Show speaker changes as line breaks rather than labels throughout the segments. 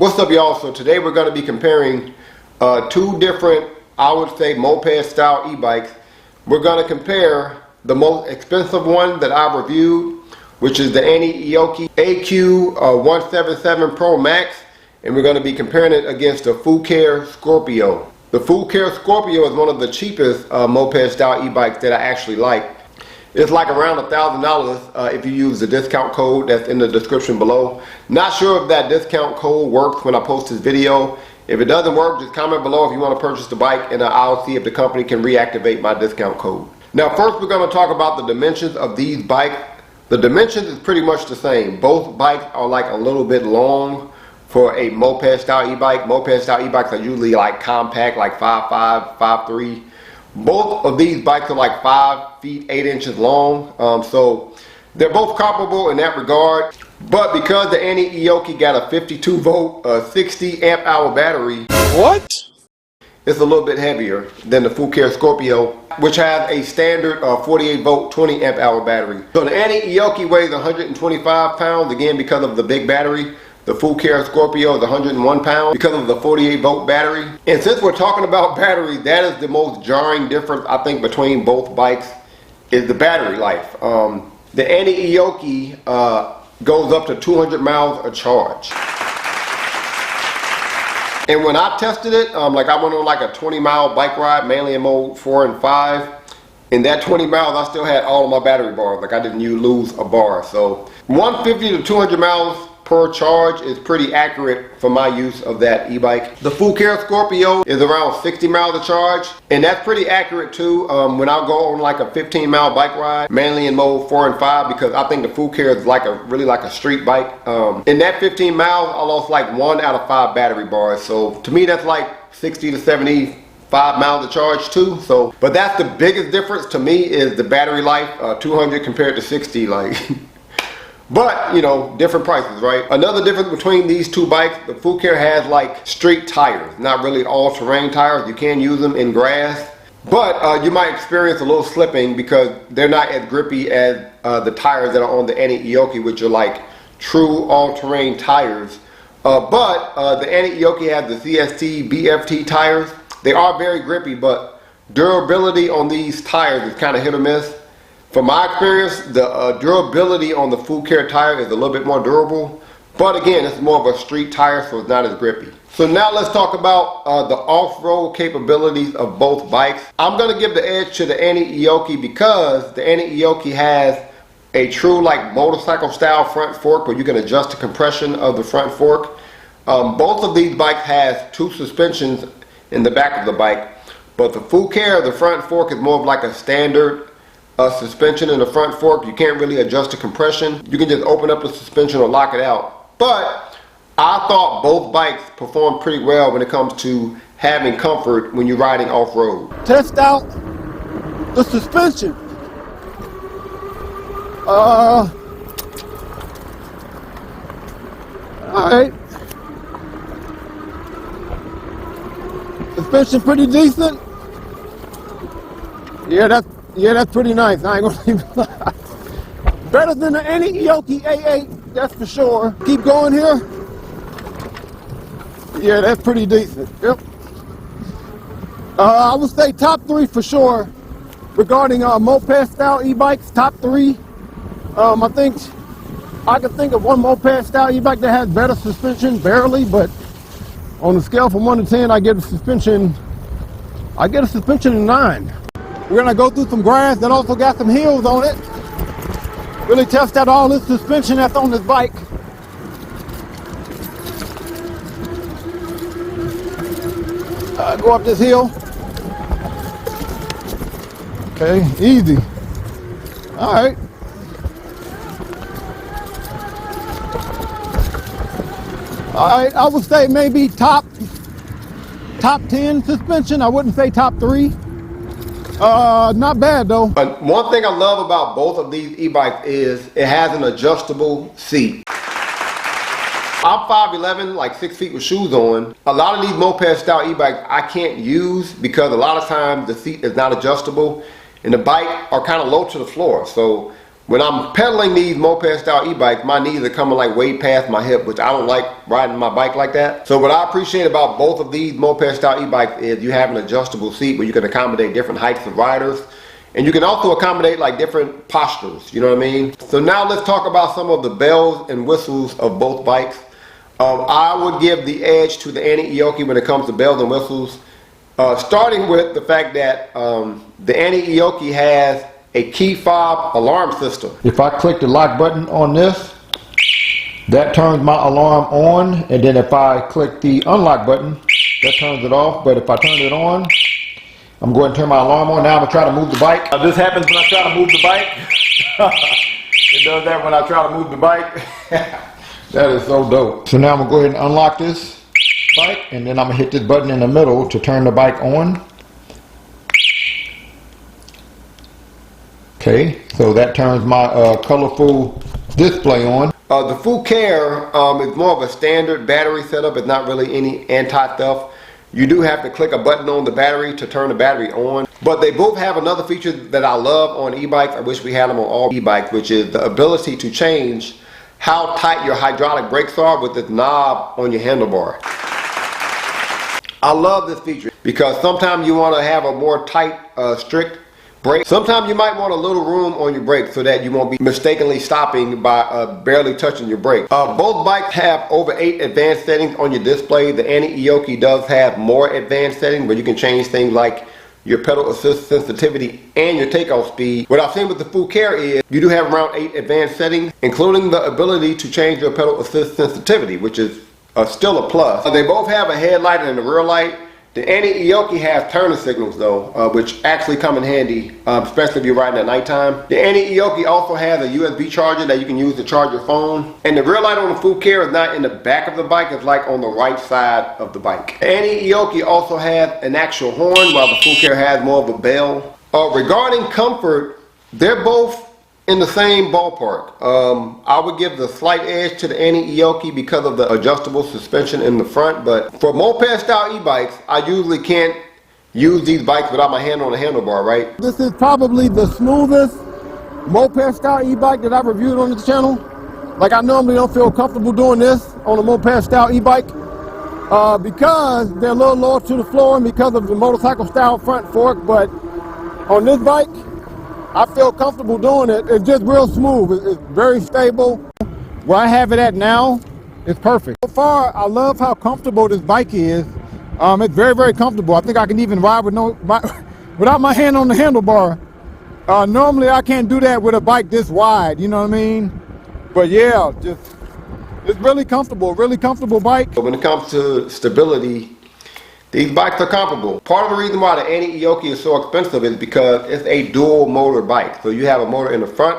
What's up, y'all? So today we're going to be comparing two different, I would say, moped style e-bikes. We're going to compare the most expensive one that I reviewed, which is the Aniioki AQ177 Pro Max, and we're going to be comparing it against the Fucare Scorpio. The Fucare Scorpio is one of the cheapest moped style e-bikes that I actually like. It's like around $1,000 if you use the discount code that's in the description below. Not sure if that discount code works when I post this video. If it doesn't work, just comment below if you want to purchase the bike, and I'll see if the company can reactivate my discount code. Now first we're going to talk about the dimensions of these bikes. The dimensions is pretty much the same. Both bikes are like a little bit long for a moped style e-bike. Moped style e-bikes are usually like compact, like 5'5", 5'3". Both of these bikes are like 5 feet 8 inches long, so they're both comparable in that regard. But because the Aniioki got a 52 volt 60 amp hour battery, it's a little bit heavier than the Fucare Scorpio, which has a standard 48 volt 20 amp hour battery. So the Aniioki weighs 125 pounds, again because of the big battery. The Fucare Scorpio is 101 pounds because of the 48 volt battery. And since we're talking about batteries, that is the most jarring difference I think between both bikes, is the battery life. The Aniioki goes up to 200 miles a charge. And when I tested it, like I went on like a 20-mile bike ride, mainly in mode 4 and 5. In that 20 miles, I still had all of my battery bars. Like I didn't lose a bar. So 150 to 200 miles per charge is pretty accurate for my use of that e-bike. The Fucare Scorpio is around 60 miles a charge, and that's pretty accurate too. When I go on like a 15-mile bike ride, mainly in mode 4 and 5, because I think the Fucare is like really like a street bike. In that 15 miles, I lost like 1 out of 5 battery bars. So to me, that's like 60 to 75 miles of charge too. So, but that's the biggest difference to me, is the battery life, 200 compared to 60, like. But, you know, different prices, right? Another difference between these two bikes, the Fucare has like street tires, not really all-terrain tires. You can use them in grass, but you might experience a little slipping because they're not as grippy as the tires that are on the Aniioki, which are like true all-terrain tires. But the Aniioki has the CST BFT tires. They are very grippy, but durability on these tires is kind of hit or miss. From my experience, the durability on the Fucare tire is a little bit more durable, but again, it's more of a street tire, so it's not as grippy. So now let's talk about the off-road capabilities of both bikes. I'm going to give the edge to the Aniioki because the Aniioki has a true like motorcycle style front fork where you can adjust the compression of the front fork. Both of these bikes has 2 suspensions in the back of the bike, but the Fucare, the front fork is more of like a standard suspension in the front fork. You can't really adjust the compression. You can just open up the suspension or lock it out. But I thought both bikes performed pretty well when it comes to having comfort when you're riding off-road.
Test out the suspension. Alright. Suspension pretty decent. Yeah, that's pretty nice. I ain't gonna even lie. Better than the Aniioki A8, that's for sure. Keep going here. Yeah, that's pretty decent. Yep. I would say top 3 for sure regarding moped style e-bikes. Top 3. I think I can think of one moped style e-bike that has better suspension, barely, but on a scale from 1 to 10, I get a suspension of 9. We're gonna go through some grass that also got some hills on it. Really test out all this suspension that's on this bike. Go up this hill. Okay, easy. All right. All right, I would say maybe top 10 suspension. I wouldn't say top 3. Not bad though.
But one thing I love about both of these e-bikes is it has an adjustable seat. I'm 5'11", like 6 feet with shoes on. A lot of these moped style e-bikes I can't use because a lot of times the seat is not adjustable and the bike are kind of low to the floor. So when I'm pedaling these moped style e-bikes, my knees are coming like way past my hip, which I don't like riding my bike like that. So what I appreciate about both of these moped style e-bikes is you have an adjustable seat where you can accommodate different heights of riders. And you can also accommodate like different postures, you know what I mean? So now let's talk about some of the bells and whistles of both bikes. I would give the edge to the Aniioki when it comes to bells and whistles. Starting with the fact that the Aniioki has a key fob alarm system. If I click the lock button on this, that turns my alarm on, and then if I click the unlock button, that turns it off. But if I turn it on, I'm going to turn my alarm on. Now I'm going to try to move the bike. This happens when I try to move the bike. It does that when I try to move the bike. That is so dope. So now I'm going to go ahead and unlock this bike, and then I'm going to hit this button in the middle to turn the bike on. Okay, so that turns my colorful display on. The Fucare is more of a standard battery setup. It's not really any anti-theft. You do have to click a button on the battery to turn the battery on. But they both have another feature that I love on e-bikes. I wish we had them on all e-bikes, which is the ability to change how tight your hydraulic brakes are with this knob on your handlebar. I love this feature because sometimes you want to have a more tight, strict brake. Sometimes you might want a little room on your brake so that you won't be mistakenly stopping by barely touching your brake. Both bikes have over 8 advanced settings on your display. The Aniioki does have more advanced settings where you can change things like your pedal assist sensitivity and your takeoff speed. What I've seen with the Fucare is you do have around 8 advanced settings, including the ability to change your pedal assist sensitivity, which is still a plus. They both have a headlight and a rear light. The Aniioki has turning signals though, which actually come in handy, especially if you're riding at nighttime. The Aniioki also has a USB charger that you can use to charge your phone. And the rear light on the Fucare is not in the back of the bike, it's like on the right side of the bike. The Aniioki also has an actual horn while the Fucare has more of a bell. Regarding comfort, they're both in the same ballpark. I would give the slight edge to the Aniioki because of the adjustable suspension in the front, but for moped style e-bikes, I usually can't use these bikes without my hand on the handlebar, right?
This is probably the smoothest moped style e-bike that I've reviewed on this channel. Like, I normally don't feel comfortable doing this on a moped style e-bike because they're a little lower to the floor and because of the motorcycle style front fork, but on this bike, I feel comfortable doing it. It's just real smooth. It's very stable. Where I have it at now, it's perfect. So far, I love how comfortable this bike is. It's very, very comfortable. I think I can even ride with without my hand on the handlebar. Normally, I can't do that with a bike this wide, you know what I mean? But yeah, it's really comfortable bike.
When it comes to stability, these bikes are comparable. Part of the reason why the Aniioki is so expensive is because it's a dual motor bike. So you have a motor in the front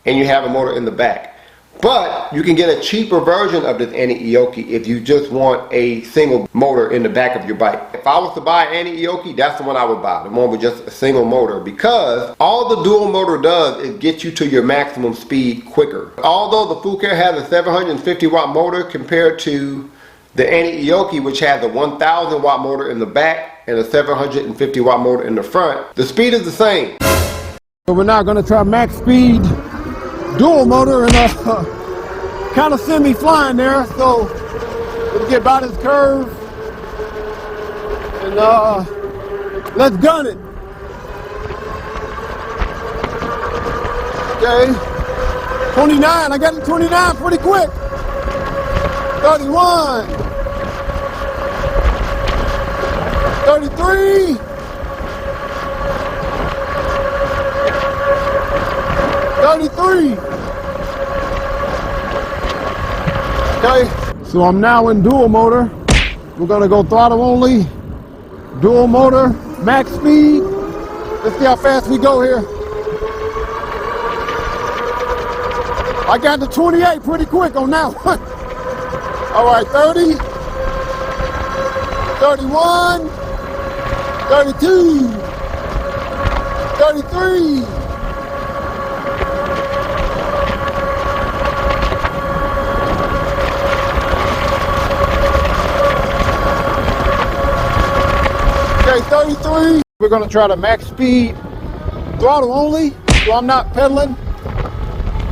and you have a motor in the back. But you can get a cheaper version of this Aniioki if you just want a single motor in the back of your bike. If I was to buy an Aniioki, that's the one I would buy. The one with just a single motor, because all the dual motor does is get you to your maximum speed quicker. Although the Fucare has a 750 watt motor compared to the Aniioki, which has a 1000 watt motor in the back and a 750 watt motor in the front, the speed is the same.
So we're now going to try max speed dual motor and kind of semi-flying there. So let's get by this curve and let's gun it. Okay, 29. I got to 29 pretty quick. 31, 33, 33. Okay, so I'm now in dual motor. We're gonna go throttle only, dual motor, max speed. Let's see how fast we go here. I got to 28 pretty quick on that one. All right, 30, 31, 32, 33. Okay, 33. We're gonna try to max speed throttle only, so I'm not pedaling.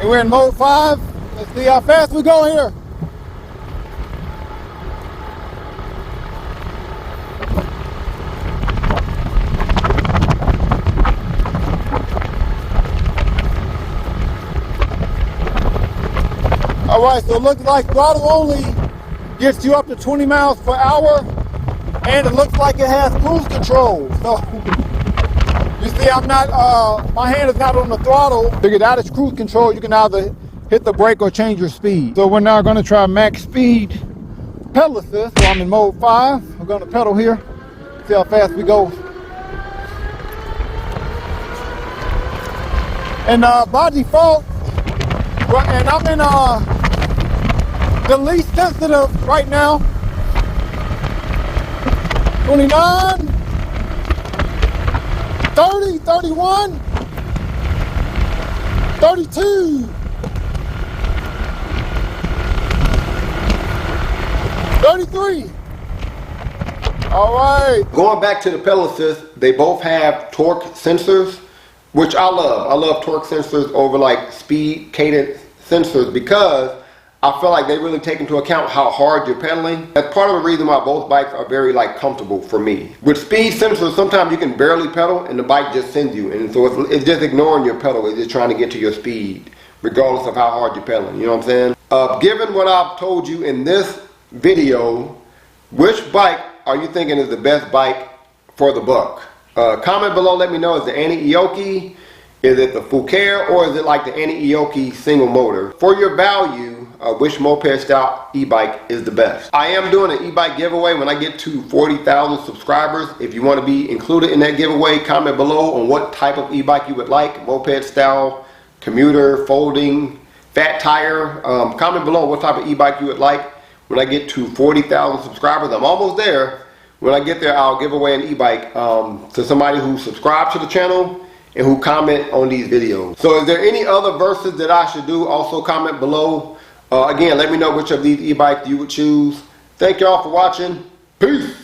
And we're in mode 5. Let's see how fast we go here. Alright, so it looks like throttle only gets you up to 20 miles per hour, and it looks like it has cruise control. So you see, I'm not, my hand is not on the throttle. Figured out it's cruise control. You can either hit the brake or change your speed. So we're now going to try max speed pedal assist. So I'm in mode 5. We're going to pedal here, see how fast we go. And by default, and I'm in the least sensitive right now. 29, 30, 31, 32, 33. All right.
Going back to the pedal assist, they both have torque sensors, which I love. I love torque sensors over like speed cadence sensors because I feel like they really take into account how hard you're pedaling. That's part of the reason why both bikes are very like comfortable for me. With speed sensors, sometimes you can barely pedal and the bike just sends you. And so it's just ignoring your pedal. It's just trying to get to your speed, regardless of how hard you're pedaling. You know what I'm saying? Given what I've told you in this video, which bike are you thinking is the best bike for the buck? Comment below, let me know. Is the Aniioki, is it the Fucare, or is it like the Aniioki single motor? For your value, which moped style e-bike is the best? I am doing an e-bike giveaway when I get to 40,000 subscribers. If you want to be included in that giveaway, comment below on what type of e-bike you would like. Moped style, commuter, folding, fat tire. Comment below what type of e-bike you would like. When I get to 40,000 subscribers, I'm almost there. When I get there, I'll give away an e-bike to somebody who subscribes to the channel and who comment on these videos. So is there any other verses that I should do? Also comment below. Again, let me know which of these e-bikes you would choose. Thank y'all for watching. Peace.